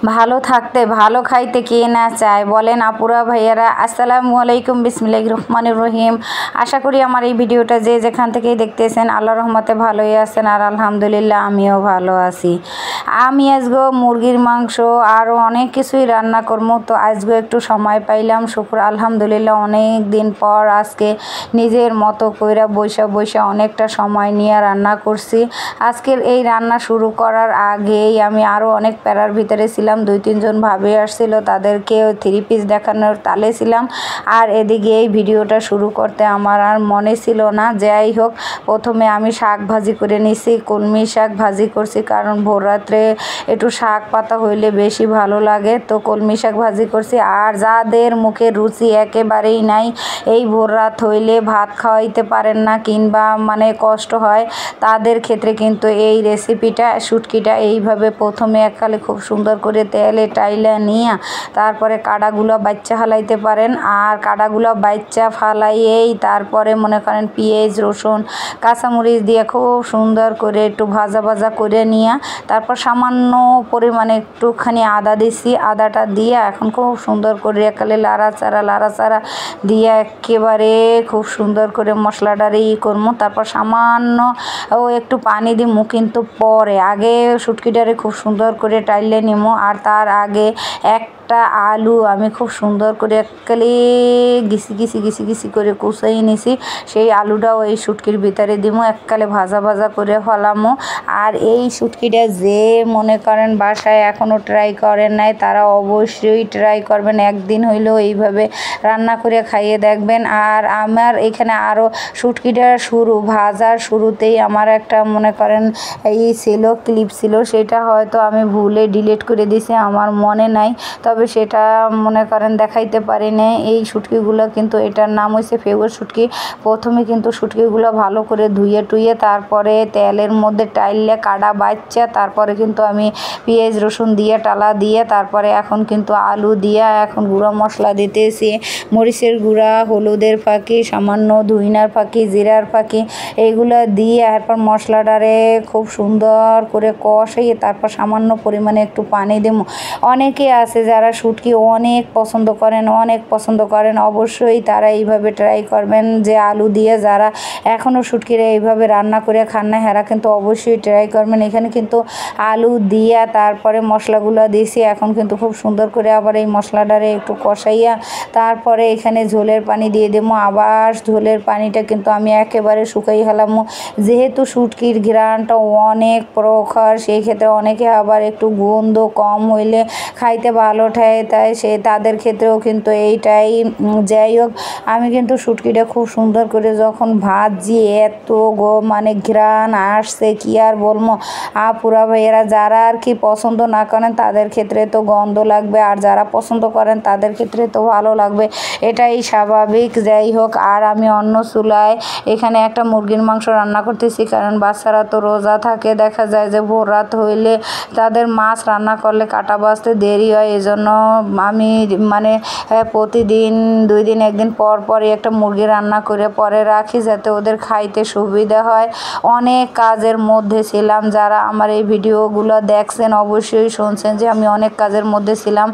ভালো থাকতে ভালো খাইতে কে না চায় বলেন আপুরা ভাইয়ারা। আসসালামু আলাইকুম, বিসমিল্লাহির রহমানির রহিম। আশা করি আমার এই ভিডিওটা যে যেখান থেকেই দেখতেছেন আল্লাহর রহমতে ভালোই আছেন, আর আলহামদুলিল্লাহ আমিও ভালো আছি। আমি আজকে মুরগির মাংস আরও অনেক কিছুই রান্না করবো, তো আজকে একটু সময় পাইলাম, শুক্র আলহামদুলিল্লাহ অনেক দিন পর আজকে নিজের মতো কইরা বইসা অনেকটা সময় নিয়ে রান্না করছি। আজকের এই রান্না শুরু করার আগেই আমি আরও অনেক প্যারার ভিতরে ছিলাম। 2-3 জন ভাবি আসছিল, তাদেরকে 3 পিস দেখানোর তালে ছিলাম। আর এদিকে এই ভিডিওটা শুরু করতে আমার আর মনে ছিল না। যাই হোক, প্রথমে আমি শাক ভাজি করে নিছি, কলমি শাক ভাজি করছি, কারণ ভোর রাত্রে একটু শাক পাতা হইলে বেশি ভালো লাগে, তো কলমি শাক ভাজি করছি। আর যাদের মুখে রুচি একেবারেই নাই, এই ভোর রাত হইলে ভাত খাওয়াইতে পারেন না কিংবা কষ্ট হয়, তাদের ক্ষেত্রে কিন্তু এই রেসিপিটা শুটকিটা এইভাবে প্রথমে এককালে খুব সুন্দর করে তেলে টাইলা নিয়ে তারপরে কাটাগুলো বাচ্চা ফালাইতে পারেন। আর কাটাগুলো বাচ্চা ফালাইয়েই তারপরে মনে করেন পেঁয়াজ রসুন কাঁচামরিচ দিয়ে খুব সুন্দর করে একটু ভাজা করে নিয়ে তারপর সামান্য পরিমাণে একটুখানি আদা দিছি। আদাটা দিয়ে এখন খুব সুন্দর করে এককালে লাড়াচাড়া দিয়ে একেবারে খুব সুন্দর করে মশলাটার করবো। তারপর সামান্য একটু পানি দিমু, কিন্তু পরে আগে শুটকিটারে খুব সুন্দর করে টাইলে নিমু। আর তার আগে একটা আলু আমি খুব সুন্দর করে এককালে ঘিসি করে কুচাই নিছি, সেই আলুটাও এই শুটকির ভিতরে দিমু, এককালে ভাজা করে ফলামো। আর এই শুটকিটা যে মনে করেন বাসায় এখনও ট্রাই করেন নাই, তারা অবশ্যই ট্রাই করবেন, একদিন হইলেও এইভাবে রান্না করে খাইয়ে দেখবেন। আর আমার এখানে আরও শুটকিটা ভাজার শুরুতেই আমার একটা মনে করেন ক্লিপ ছিল, সেটা হয়তো আমি ভুলে ডিলিট করে দিছি, আমার মনে নাই, তবে সেটা মনে করেন দেখাইতে পারি না। এই শুটকিগুলো কিন্তু এটার নাম হয়েছে ফেগুর শুটকি। প্রথমে কিন্তু শুটকিগুলো ভালো করে ধুয়ে টুয়ে তারপরে তেলের মধ্যে টাইলে কাটা বাচ্চা, তারপরে কিন্তু আমি পেঁয়াজ রসুন দিয়ে টালা দিয়ে তারপরে এখন কিন্তু আলু দিয়ে এখন গুঁড়া মশলা দিতেছি, মরিচের গুঁড়া, হলুদের ফাঁকি, সামান্য ধুইনার ফাঁকি, জিরার ফাঁকি, এইগুলো দিয়ে এরপর মশলাটারে খুব সুন্দর করে কষিয়ে তারপর সামান্য পরিমাণে একটু পানি দেবো। অনেকে আছে যারা শুটকি অনেক পছন্দ করেন, অবশ্যই তারা এইভাবে ট্রাই করবেন, যে আলু দিয়ে যারা এখনও শুটকিরা এইভাবে রান্না করে খান না, হেরা কিন্তু অবশ্যই ট্রাই করবেন। এখানে কিন্তু আলু দিয়ে তারপরে মশলাগুলো দিয়েছি, এখন কিন্তু খুব সুন্দর করে আবার এই মশলাটারে একটু কষাইয়া তারপরে এখানে ঝোলের পানি দিয়ে দেবো। আবার ঝোলের পানিটা কিন্তু আমি একেবারে শুকাই ফেলামো, যেহেতু শুটকির ঘ্রাণটা অনেক প্রখর, সেই ক্ষেত্রে অনেকে আবার একটু গন্ধ কম হইলে খাইতে ভালো ঠায়, তাই তাদের ক্ষেত্রেও কিন্তু এইটাই। যাই হোক, আমি কিন্তু শুটকিটা খুব সুন্দর করে যখন ভাজি এত ঘ্রাণ আসছে কি আর বলবো। পুরা ভাইয়েরা যারা আর কি পছন্দ না করেন তাদের ক্ষেত্রে তো গন্ধ লাগবে, আর যারা পছন্দ করেন তাদের ক্ষেত্রে তো ভালো লাগবে, এটাই স্বাভাবিক। যাই হোক, আর আমি অন্য চুলায় এখানে একটা মুরগির মাংস রান্না করতেছি, কারণ বাচ্চারা তো রোজা থাকে, দেখা যায় যে ভোর রাত হইলে তাদের মাছ রান্না করলে কাটা বাছতে দেরি হয়, এজন্য আমি প্রতিদিন 2 দিন 1 দিন পরই একটা মুরগি রান্না করে পরে রাখি, যাতে ওদের খাইতে সুবিধা হয়। অনেক কাজের মধ্যে ছিলাম, যারা আমার এই ভিডিওগুলো দেখছেন অবশ্যই শুনছেন যে আমি অনেক কাজের মধ্যে ছিলাম।